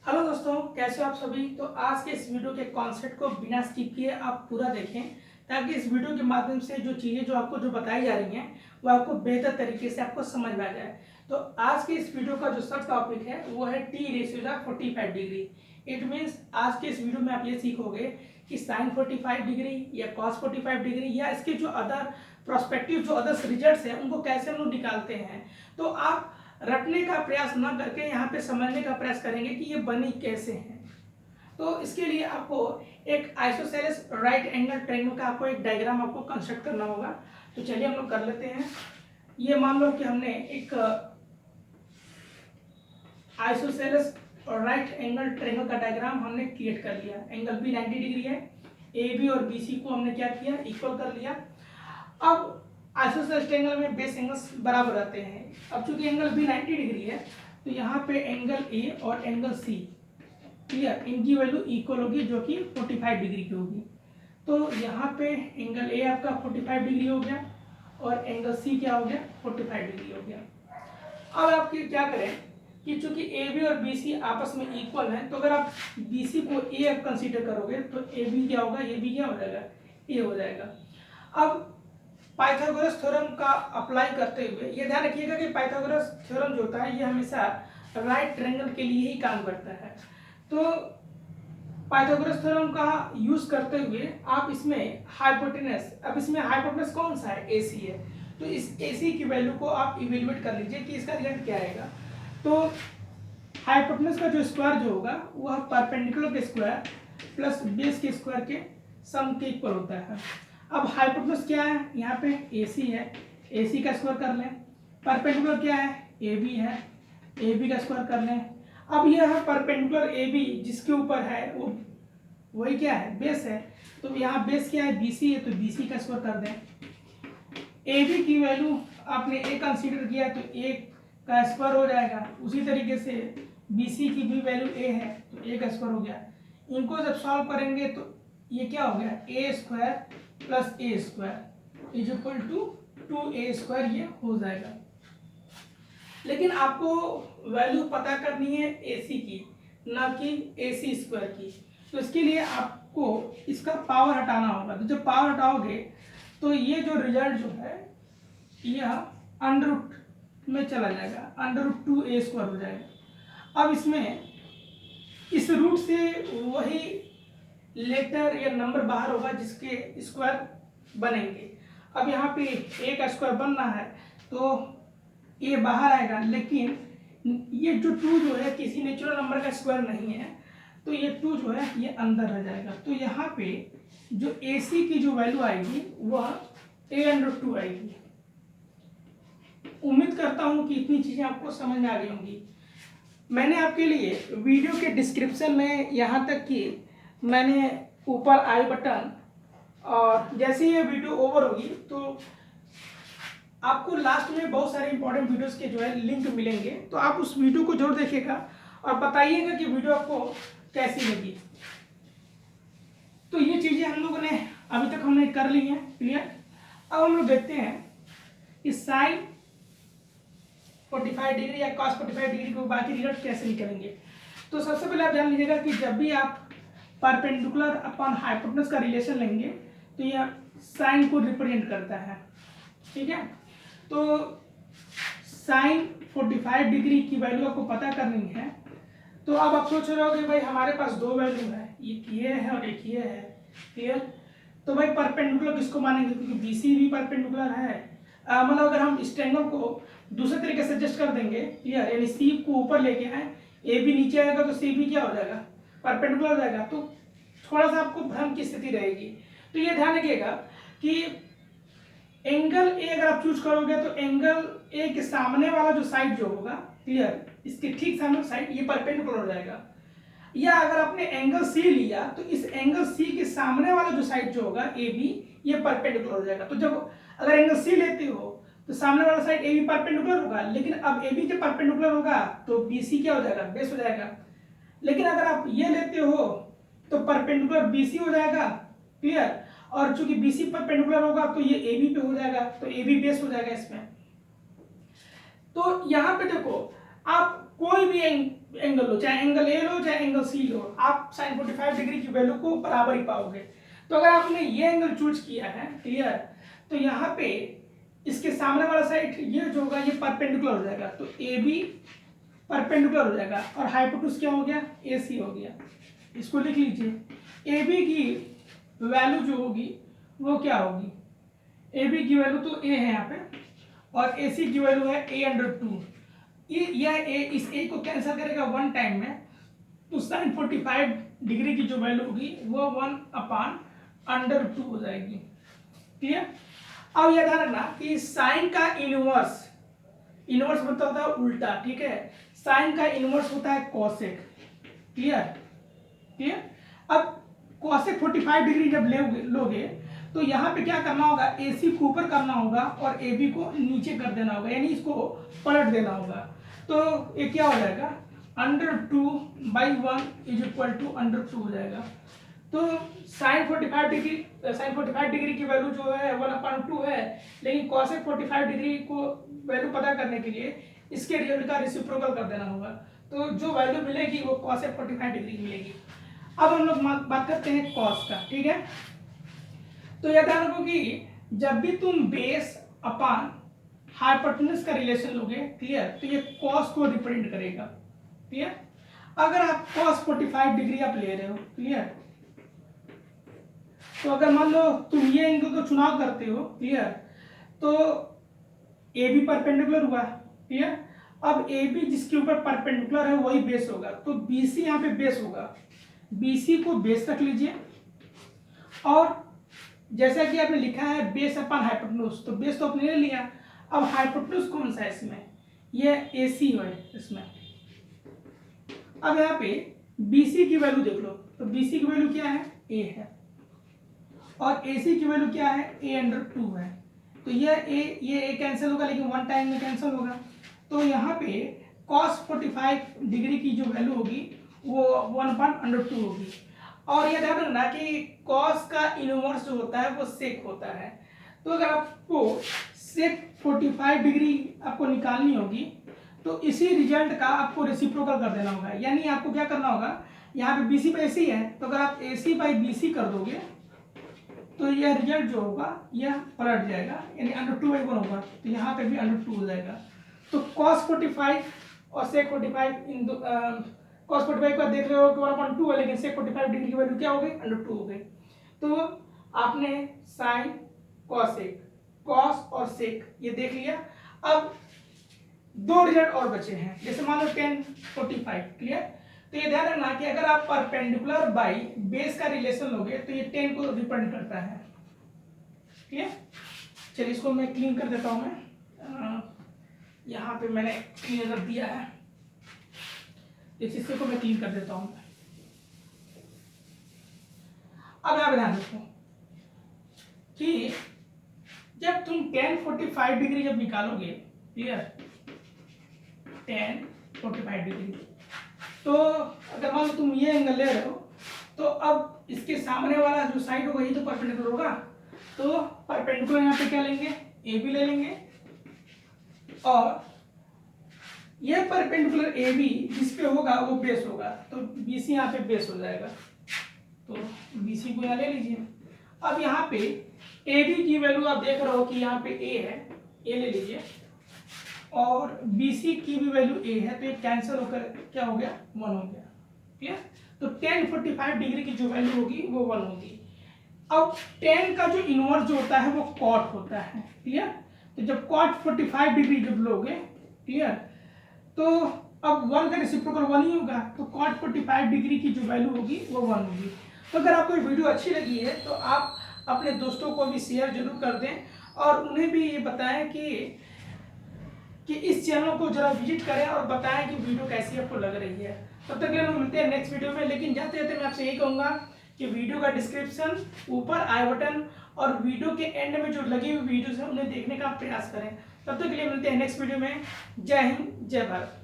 Hello दोस्तों, कैसे हो आप सभी। तो आज के इस वीडियो के कॉन्सेप्ट को बिना स्किप किए आप पूरा देखें, ताकि इस वीडियो के माध्यम से जो चीज़ें जो बताई जा रही हैं वो आपको बेहतर तरीके से आपको समझ में आ जाए। तो आज के इस वीडियो का जो सब टॉपिक है वो है T ratio 45 degree. It means आज के इस वीडियो में आप ये सीखोगे कि साइन 45 डिग्री या कॉस 45 डिग्री या इसके जो अदर प्रोस्पेक्टिव जो अदर रिजल्ट्स हैं उनको कैसे हम लोग निकालते हैं। तो आप रटने का प्रयास न करके यहाँ पे समझने का प्रयास करेंगे कि ये बनी कैसे है। तो इसके लिए आपको एक आइसोसेलेस राइट एंगल ट्रायंगल का आपको एक डायग्राम आपको कंस्ट्रक्ट करना होगा। तो चलिए हम लोग कर लेते हैं। ये मान लो कि हमने एक आइसोसेलेस राइट एंगल ट्रायंगल का डायग्राम हमने क्रिएट कर लिया। एंगल बी 90 डिग्री है, ए बी और बी सी को हमने क्या किया, इक्वल कर लिया। अब आइसोसेलेस ट्रायंगल में बेस एंगल्स बराबर रहते हैं। अब चूंकि एंगल बी 90 डिग्री है तो यहाँ पे एंगल ए और एंगल सी क्लियर, इनकी वैल्यू इक्वल होगी जो कि 45 डिग्री की होगी। तो यहाँ पे एंगल ए आपका 45 डिग्री हो गया और एंगल सी क्या हो गया, 45 डिग्री हो गया। अब आप क्या करें कि चूंकि ए बी और बी सी आपस में इक्वल हैं, तो अगर आप बी सी को ए कंसीडर करोगे तो ए बी क्या होगा, ए बी क्या हो जाएगा, ए हो जाएगा। अब पाइथागोरस थ्योरम का अप्लाई करते हुए ये ध्यान रखिएगा कि पाइथागोरस थ्योरम जो होता है ये हमेशा राइट ट्रायंगल के लिए ही काम करता है। तो पाइथागोरस थ्योरम का यूज करते हुए आप इसमें हाइपोटेनस, अब इसमें हाइपोटेनस कौन सा है, ए सी है। तो इस ए सी की वैल्यू को आप इवेल्युएट कर लीजिए कि इसका रिजल्ट क्या आएगा। तो हाइपोटेनस का जो स्क्वायर जो होगा वह परपेंडिकुलर के स्क्वायर प्लस बेस के स्क्वायर के सम के इक्वल होता है। अब हाइपोटेनस क्या है, यहाँ पे AC है, AC का स्क्वायर कर लें। परपेंडिकुलर क्या है, AB है, AB का स्क्वायर कर लें। अब यह है परपेंडिकुलर AB जिसके ऊपर है वो वही क्या है, बेस है। तो यहाँ बेस क्या है, BC है, तो BC का स्क्वायर कर दें। AB की वैल्यू आपने A कंसीडर किया तो A का स्क्वायर हो जाएगा। उसी तरीके से BC की भी वैल्यू A है तो A का स्क्वायर हो गया। इनको जब सॉल्व करेंगे तो ये क्या हो गया, a square plus a square is equal to 2a square, ये हो जाएगा। लेकिन आपको वैल्यू पता करनी है AC की, ना कि AC स्क्वायर की। तो इसके लिए आपको इसका पावर हटाना होगा। तो जब पावर हटाओगे तो ये जो रिजल्ट जो है यह अंडर रूट में चला जाएगा, अंडर रूट 2a स्क्वायर हो जाएगा। अब इसमें इस रूट से वही लेटर या नंबर बाहर होगा जिसके स्क्वायर बनेंगे। अब यहाँ पे ए का स्क्वायर बनना है तो ए बाहर आएगा, लेकिन ये जो 2 जो है किसी नेचुरल नंबर का स्क्वायर नहीं है, तो ये 2 जो है ये अंदर रह जाएगा। तो यहाँ पे जो AC की जो वैल्यू आएगी वह a√2 आएगी। उम्मीद करता हूँ कि इतनी चीज़ें आपको समझ में आ गई होंगी। मैंने आपके लिए वीडियो के डिस्क्रिप्शन में यहाँ तक कि मैंने ऊपर आई बटन, और जैसे ही ये वीडियो ओवर होगी तो आपको लास्ट में बहुत सारे इंपॉर्टेंट वीडियोस के जो है लिंक मिलेंगे। तो आप उस वीडियो को जरूर देखिएगा और बताइएगा कि वीडियो आपको कैसी लगी। तो ये चीज़ें हम लोगों ने अभी तक हमने कर ली हैं, क्लियर। अब हम लोग देखते हैं कि साइन 45 डिग्री या कॉस 45 डिग्री को बाकी रिजल्ट कैसे निकलेंगे। तो सबसे पहले आप ध्यान लीजिएगा कि जब भी आप परपेंडिकुलर अपॉन हाइपोटेनस का रिलेशन लेंगे तो यह साइन को रिप्रेजेंट करता है, ठीक है। तो साइन 45 डिग्री की वैल्यू आपको पता करनी है। तो अब आप सोच रहे हो कि भाई हमारे पास 2 वैल्यू है, एक ये है और एक ये है, क्लियर। तो भाई परपेंडिकुलर किसको मानेंगे, क्योंकि BC भी परपेंडिकुलर है। मतलब अगर हम इस ट्रायंगल को दूसरे तरीके से एडजस्ट कर देंगे, क्लियर, यानी C को ऊपर लेके आए, AB नीचे आएगा तो CB क्या हो जाएगा, परपेंडिकुलर हो जाएगा। तो थोड़ा सा आपको भ्रम की स्थिति रहेगी। तो ये ध्यान रखिएगा कि एंगल ए अगर आप चूज करोगे तो एंगल ए के सामने वाला जो साइड जो होगा, क्लियर, इसके ठीक सामने साइड ये परपेंडिकुलर हो जाएगा। या अगर आपने एंगल C लिया तो इस एंगल C के सामने वाला जो साइड जो होगा AB, ये परपेंडिकुलर हो जाएगा। तो जब अगर एंगल C लेते हो तो सामने वाला साइड AB परपेंडिकुलर होगा, लेकिन अब AB के परपेंडिकुलर होगा तो BC क्या हो जाएगा, बेस हो जाएगा। लेकिन अगर आप ये लेते हो तो परपेंडिकुलर BC हो जाएगा, क्लियर, और चूंकि BC परपेंडिकुलर होगा तो ये AB पे हो जाएगा, तो AB बेस हो जाएगा इसमें। तो यहाँ पे देखो, आप कोई कोई भी एंगल लो, चाहे एंगल ए लो चाहे एंगल सी लो, आप sin 45 डिग्री की वैल्यू को बराबर ही पाओगे। तो अगर आपने ये एंगल चूज किया है, क्लियर, तो यहाँ पे इसके सामने वाला साइड ये जो होगा ये परपेंडिकुलर हो जाएगा, तो ए बी परपेंडिकुलर हो जाएगा और हाइपोटेन्यूज क्या हो गया, ए सी हो गया। इसको लिख लीजिए। ए बी की वैल्यू जो होगी वो क्या होगी, ए बी की वैल्यू तो ए है यहाँ पे और ए सी की वैल्यू है a/2। यह ए इस ए को कैंसिल करेगा वन टाइम में, तो sin 45 डिग्री की जो वैल्यू होगी वो 1/√2 हो जाएगी। क्लियर। अब यह ध्यान रखना कि साइन का इनवर्स मतलब होता है उल्टा, ठीक है, साइन का इनवर्स होता है कोसेक। क्लियर। अब कोसेक 45 डिग्री जब लोगे तो यहाँ पे क्या करना होगा, ए सी को ऊपर करना होगा और ए बी को नीचे कर देना होगा, यानी इसको पलट देना होगा। तो ये क्या हो जाएगा, √2/1 =√2 हो जाएगा। तो sin 45 डिग्री की वैल्यू जो है 1/2 है, लेकिन cosec 45 डिग्री को वैल्यू पता करने के लिए इसके रिजल्ट का रेसिप्रोकल कर देना होगा, तो जो वैल्यू मिलेगी वो cosec 45 डिग्री मिलेगी। अब हम लोग बात करते हैं cos का, ठीक है। तो यह ध्यान रखो कि जब भी तुम बेस अपॉन हाइपोटेन्यूज का रिलेशन लोगे, क्लियर, तो ये cos को रिप्रेजेंट करेगा। क्लियर। अगर आप cos 45 डिग्री आप ले रहे हो, क्लियर, तो अगर मान लो तुम ये एंगल को चुनाव करते हो, क्लियर, तो ए बी परपेंडिकुलर हुआ, क्लियर। अब ए बी जिसके ऊपर परपेंडिकुलर है वही बेस होगा, तो बी सी यहाँ पे बेस होगा, बी सी को बेस रख लीजिए। और जैसा कि आपने लिखा है बेस अपॉन हाइपोटेन्यूज, तो बेस तो आपने ले लिया, अब हाइपोटेन्यूज कौन सा है इसमें, ये ए सी है इसमें। अब यहाँ पे बी सी की वैल्यू देख लो, तो बी सी की वैल्यू क्या है, ए है, और ए सी की वैल्यू क्या है, a/2 है। तो ये ए कैंसिल होगा, लेकिन वन टाइम में कैंसिल होगा। तो यहाँ पे cos 45 डिग्री की जो वैल्यू होगी वो 1/√2 होगी। और ये ध्यान रखना कि cos का इनवर्स जो होता है वो sec होता है। तो अगर आपको sec 45 डिग्री आपको निकालनी होगी तो इसी रिजल्ट का आपको रेसिप्रोकल कर देना होगा, यानी आपको क्या करना होगा, यहाँ पे BC पे AC है, तो अगर आप AC/BC कर दोगे तो यह रिजल्ट जो होगा यह पलट जाएगा, यानी √2/1 होगा, तो यहाँ पे भी √2 हो जाएगा। तो cos 45 और sec 45 cos 45 का देख रहे हो कि 1/2 है, लेकिन sec 45 डिग्री की वैल्यू क्या हो गई, √2 हो गई। तो आपने sin cosec, cos और sec ये देख लिया। अब दो रिजल्ट और बचे हैं, जैसे मान लो tan 45, क्लियर। तो ये ध्यान रखना कि अगर आप परपेंडिकुलर बाई बेस का रिलेशन लोगे तो ये 10 को रिप्रेजेंट करता है। क्लियर। चलिए इसको मैं क्लीन कर देता हूं, मैं यहाँ पे मैंने क्लीन कर दिया है, इस हिस्से को मैं क्लीन कर देता हूं। अब यहाँ ध्यान रखो कि जब तुम tan 45 डिग्री जब निकालोगे, क्लियर, tan 45 डिग्री, तो अगर मान लो तुम ये एंगल ले रहे हो तो अब इसके सामने वाला जो साइड होगा ये तो परपेंडिकुलर होगा, तो परपेंडिकुलर यहाँ पे क्या लेंगे, ए बी ले लेंगे, और ये परपेंडिकुलर ए बी जिस पे होगा वो बेस होगा, तो बी सी यहाँ पे बेस हो जाएगा, तो बी सी को यहाँ ले लीजिए। अब यहाँ पे ए बी की वैल्यू आप देख रहे हो कि यहाँ पे ए है, ए ले लीजिए, और BC की भी वैल्यू a है, तो ये कैंसिल होकर क्या हो गया, 1 हो गया। क्लियर। तो tan 45 डिग्री की जो वैल्यू होगी वो 1 होगी। अब tan का जो इनवर्स जो होता है वो cot होता है, क्लियर। तो जब cot 45 डिग्री जब लोगे, क्लियर, तो अब 1 का रेसिप्रोकल 1 ही होगा, तो cot 45 डिग्री की जो वैल्यू होगी वो 1 होगी। तो अगर आपको ये वीडियो अच्छी लगी है तो आप अपने दोस्तों को भी शेयर जरूर कर दें और उन्हें भी ये बताएं कि इस चैनल को जरा विजिट करें और बताएं कि वीडियो कैसी आपको लग रही है। तब तक के लिए हम मिलते हैं नेक्स्ट वीडियो में, लेकिन जाते जाते मैं आपसे यही कहूँगा कि वीडियो का डिस्क्रिप्शन, ऊपर आई बटन और वीडियो के एंड में जो लगी हुई वीडियोस हैं उन्हें देखने का प्रयास करें। तब तक के लिए मिलते हैं नेक्स्ट वीडियो में। जय हिंद, जय भारत।